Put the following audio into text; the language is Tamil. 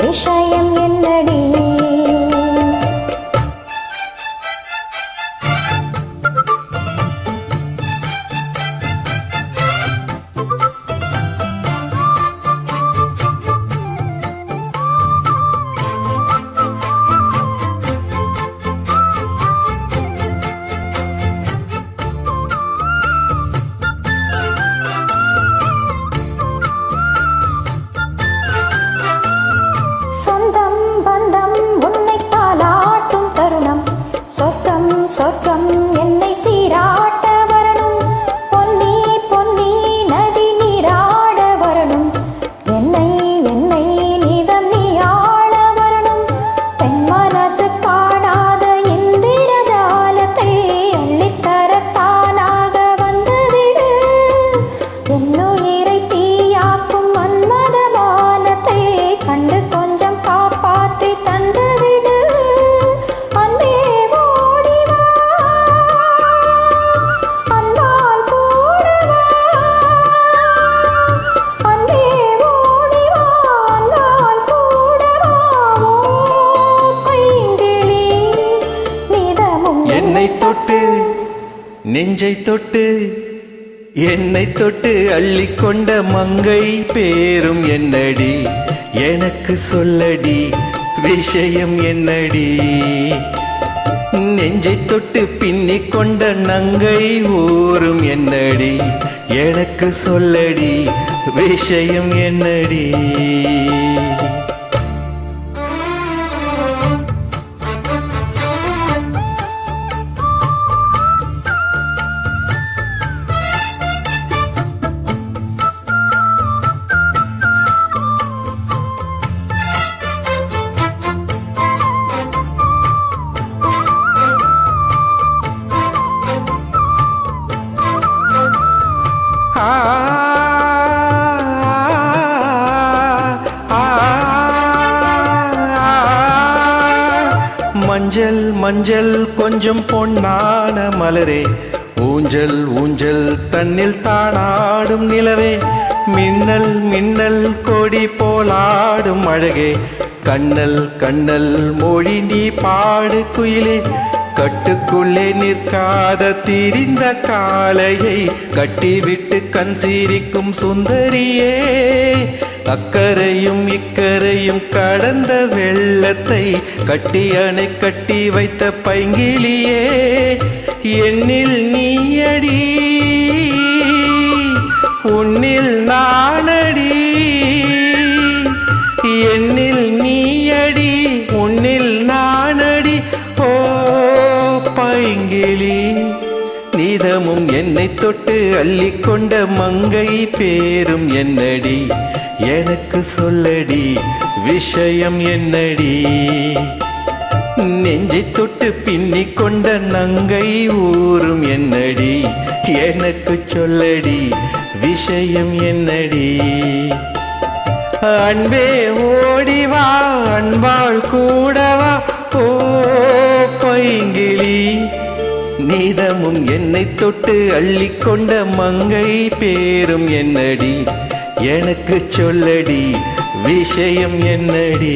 விஷயம் என்னடி? சொந்தம் பந்தம் உன்னை தாலாட்டும் தருணம், சொர்க்கம் சொர்க்கம் என்னை சீராட்ட வரணும், பொன்னி பொன்னி நதி நீராட வரணும், என்னை என்னை நீதம் நீ ஆள வரணும், பெண் மனசு காணாத இந்திரஜாலத்தை அள்ளித்தரத்தானாக வந்துவிடு, என்னுயிரை தீயாக்கும் மன்மதமானத்தை கண்டு கொஞ்சம் காப்பாற்றி தந்துவிடு, அன்பே ஓடிவா, அன்பால் கூடவா, அன்பே ஓடிவா, அன்பால் கூடவா, பைங்கிளி நீதமும் என்னை தொட்டு நெஞ்சை தொட்டு என்னை தொட்டு அள்ளிக்கொண்ட மங்கை பேரும் என்னடி, எனக்கு சொல்லடி விஷயம் என்னடி, நெஞ்சை தொட்டு பின்னிக் கொண்ட நங்கை ஊரும் என்னடி, எனக்கு சொல்லடி விஷயம் என்னடி. மஞ்சள் மஞ்சள் கொஞ்சம் பொன்னான மலரே, ஊஞ்சல் ஊஞ்சல் தன்னில் தானாடும் நிலவே, மின்னல் மின்னல் கொடி போலாடும் அழகே, கண்ணல் கண்ணல் மொழி நீ பாடு குயிலே, கட்டுக்குள்ளே நிற்காத திரிந்த காளையை கட்டிவிட்டு கண் சீரிக்கும் சுந்தரியே, அக்கரையும் இக்கரையும் கடந்த வெள்ளத்தை கட்டி அணை கட்டி வைத்த பைங்கிளியே, என்னில் நீயடி உன்னில் நானடி, என்னில் நீயடி உன்னில் நானடி, ஓ பைங்கிளி நீதமும் என்னை தொட்டு அள்ளிக்கொண்ட மங்கை பேரும் என்னடி, எனக்கு சொல்லடி விஷயம் என்னடி, நெஞ்சை தொட்டு பின்னிக் கொண்ட நங்கை ஊரும் என்னடி, எனக்கு சொல்லடி விஷயம் என்னடி. அன்பே ஓடிவா, அன்பாள் கூடவா, ஓ பைங்கிளி நீதமும் என்னை தொட்டு அள்ளிக்கொண்ட மங்கை பேரும் என்னடி, எனக்கு சொல்லடி விஷயம் என்னடி.